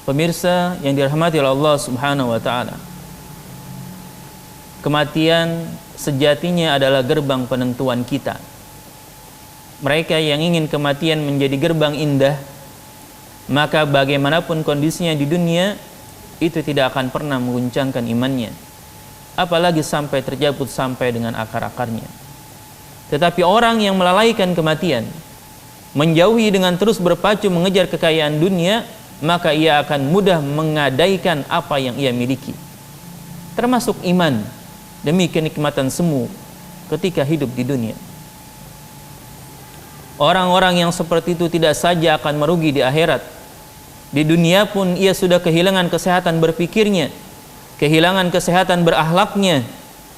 Pemirsa yang dirahmati oleh Allah Subhanahu wa taala, kematian sejatinya adalah gerbang penentuan kita. Mereka yang ingin kematian menjadi gerbang indah, maka bagaimanapun kondisinya di dunia, itu tidak akan pernah mengguncangkan imannya, apalagi sampai terjabut sampai dengan akar-akarnya. Tetapi orang yang melalaikan kematian, menjauhi dengan terus berpacu mengejar kekayaan dunia, maka ia akan mudah menggadaikan apa yang ia miliki, termasuk iman, demi kenikmatan semu ketika hidup di dunia. Orang-orang yang seperti itu tidak saja akan merugi di akhirat, di dunia pun ia sudah kehilangan kesehatan berpikirnya, kehilangan kesehatan berakhlaknya,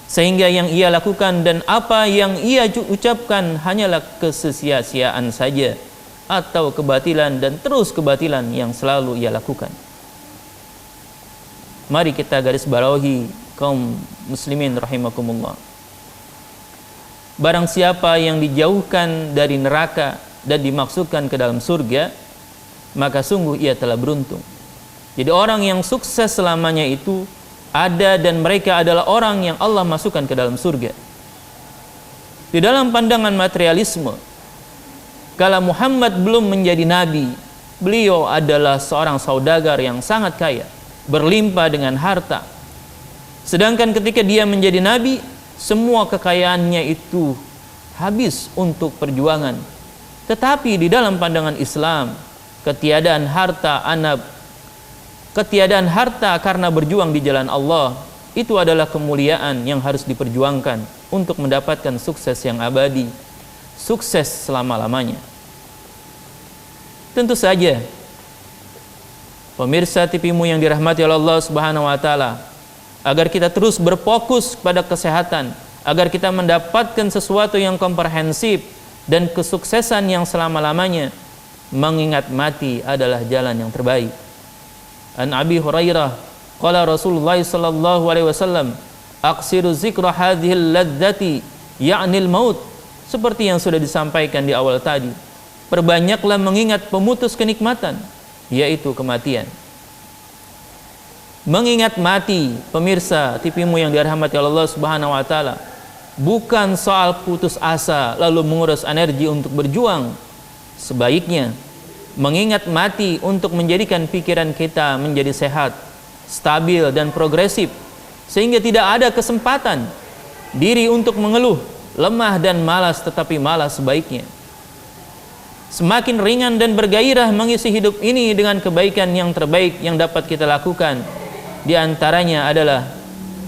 sehingga yang ia lakukan dan apa yang ia ucapkan hanyalah kesia-siaan saja, atau kebatilan dan terus kebatilan yang selalu ia lakukan. Mari kita garis bawahi kaum muslimin rahimakumullah. Barang siapa yang dijauhkan dari neraka dan dimaksudkan ke dalam surga, maka sungguh ia telah beruntung. Jadi orang yang sukses selamanya itu ada, dan mereka adalah orang yang Allah masukkan ke dalam surga. Di dalam pandangan materialisme, kala Muhammad belum menjadi nabi, beliau adalah seorang saudagar yang sangat kaya, berlimpah dengan harta. Sedangkan ketika dia menjadi nabi, semua kekayaannya itu habis untuk perjuangan. Tetapi di dalam pandangan Islam, ketiadaan harta karena berjuang di jalan Allah, itu adalah kemuliaan yang harus diperjuangkan untuk mendapatkan sukses yang abadi, sukses selama-lamanya. Tentu saja, pemirsa TV-mu yang dirahmati oleh Allah Subhanahu wa taala, agar kita terus berfokus pada kesehatan, agar kita mendapatkan sesuatu yang komprehensif dan kesuksesan yang selama-lamanya, mengingat mati adalah jalan yang terbaik. An Abi Hurairah qala Rasulullah sallallahu alaihi wasallam, aqsiru zikra hadhil ladzati ya'nil maut. Seperti yang sudah disampaikan di awal tadi, perbanyaklah mengingat pemutus kenikmatan, yaitu kematian. Mengingat mati, pemirsa TV-mu yang dirahmati Allah Subhanahu wa taala, bukan soal putus asa lalu menguras energi untuk berjuang. Sebaiknya mengingat mati untuk menjadikan pikiran kita menjadi sehat, stabil dan progresif, sehingga tidak ada kesempatan diri untuk mengeluh, lemah dan malas, tetapi malas sebaiknya. Semakin ringan dan bergairah mengisi hidup ini dengan kebaikan yang terbaik yang dapat kita lakukan. Di antaranya adalah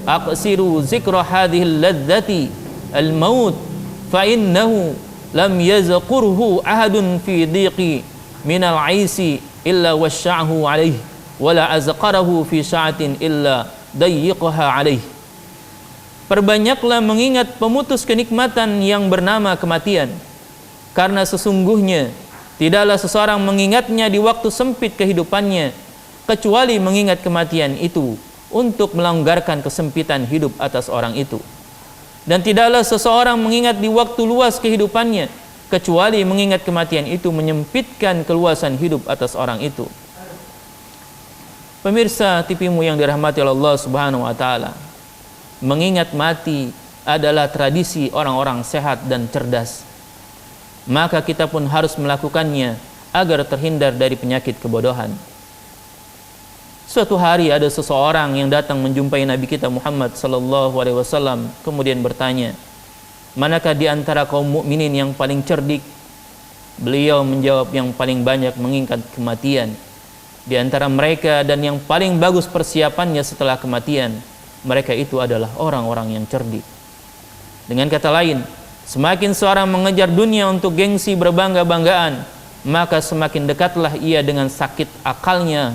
aqsiru zikra hadhil ladzati al-maut fa innahu lam yazqurhu ahadun fi dhiqi minal aisi illa wasya'ahu alaihi wala azqarahu fi sa'atin illa dayyiqaha alaihi. Perbanyaklah mengingat pemutus kenikmatan yang bernama kematian, karena sesungguhnya tidaklah seseorang mengingatnya di waktu sempit kehidupannya, kecuali mengingat kematian itu untuk melonggarkan kesempitan hidup atas orang itu. Dan tidaklah seseorang mengingat di waktu luas kehidupannya, kecuali mengingat kematian itu menyempitkan keluasan hidup atas orang itu. Pemirsa TV-mu yang dirahmati Allah Subhanahu wa taala, mengingat mati adalah tradisi orang-orang sehat dan cerdas. Maka kita pun harus melakukannya agar terhindar dari penyakit kebodohan. Suatu hari ada seseorang yang datang menjumpai Nabi kita Muhammad sallallahu alaihi wasallam, kemudian bertanya, "Manakah di antara kaum mukminin yang paling cerdik?" Beliau menjawab, "Yang paling banyak mengingat kematian. Di antara mereka dan yang paling bagus persiapannya setelah kematian, mereka itu adalah orang-orang yang cerdik." Dengan kata lain, semakin seorang mengejar dunia untuk gengsi berbangga-banggaan, maka semakin dekatlah ia dengan sakit akalnya.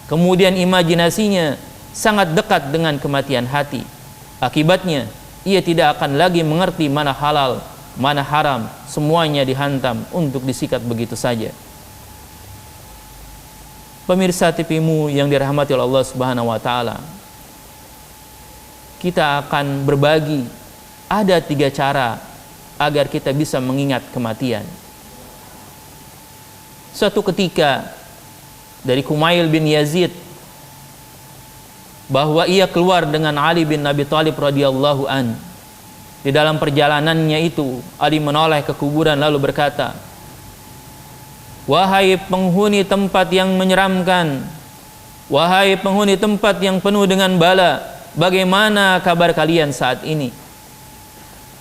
Kemudian imajinasinya sangat dekat dengan kematian hati. Akibatnya, ia tidak akan lagi mengerti mana halal, mana haram, semuanya dihantam untuk disikat begitu saja. Pemirsa TV-mu yang dirahmati oleh Allah Subhanahu wa taala, kita akan berbagi, ada 3 cara agar kita bisa mengingat kematian. Suatu ketika dari Kumail bin Yazid bahwa ia keluar dengan Ali bin Abi Thalib radhiyallahu an. Di dalam perjalanannya itu Ali menoleh ke kuburan lalu berkata, "Wahai penghuni tempat yang menyeramkan, wahai penghuni tempat yang penuh dengan bala, bagaimana kabar kalian saat ini?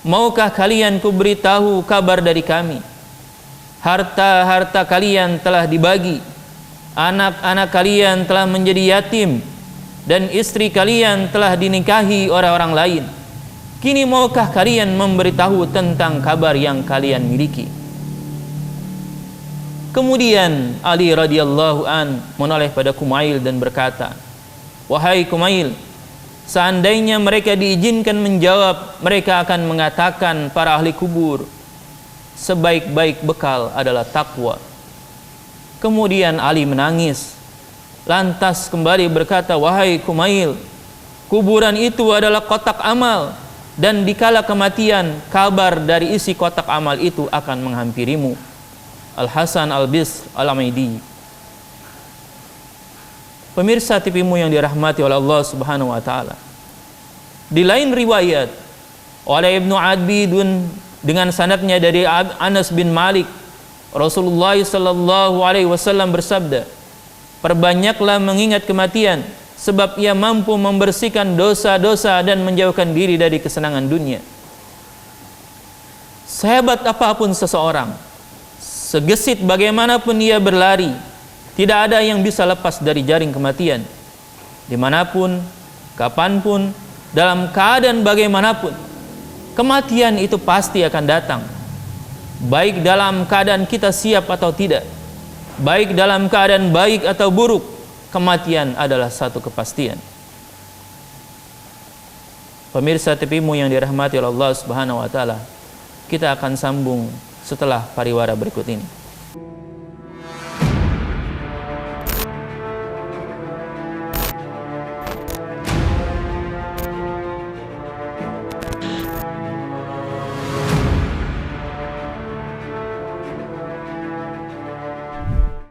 Maukah kalian kuberitahu kabar dari kami? Harta-harta kalian telah dibagi, anak-anak kalian telah menjadi yatim, dan istri kalian telah dinikahi orang-orang lain. Kini maukah kalian memberitahu tentang kabar yang kalian miliki?" Kemudian Ali radhiyallahu an menoleh pada Kumail dan berkata, "Wahai Kumail, seandainya mereka diizinkan menjawab, mereka akan mengatakan para ahli kubur, sebaik-baik bekal adalah takwa." Kemudian Ali menangis, lantas kembali berkata, "Wahai Kumail, kuburan itu adalah kotak amal, dan dikala kematian, kabar dari isi kotak amal itu akan menghampirimu." Al-Hasan Al-Bisr Al-Amaidi. Pemirsa TV-mu yang dirahmati oleh Allah Subhanahu wa taala. Di lain riwayat oleh Ibnu Abidun dengan sanadnya dari Anas bin Malik, Rasulullah sallallahu alaihi wasallam bersabda, "Perbanyaklah mengingat kematian, sebab ia mampu membersihkan dosa-dosa dan menjauhkan diri dari kesenangan dunia." Sehebat apapun seseorang, segesit bagaimanapun ia berlari, tidak ada yang bisa lepas dari jaring kematian. Dimanapun, kapanpun, dalam keadaan bagaimanapun, kematian itu pasti akan datang. Baik dalam keadaan kita siap atau tidak, baik dalam keadaan baik atau buruk, kematian adalah satu kepastian. Pemirsa TV-mu yang dirahmati oleh Allah Subhanahu wa taala, kita akan sambung setelah pariwara berikut ini.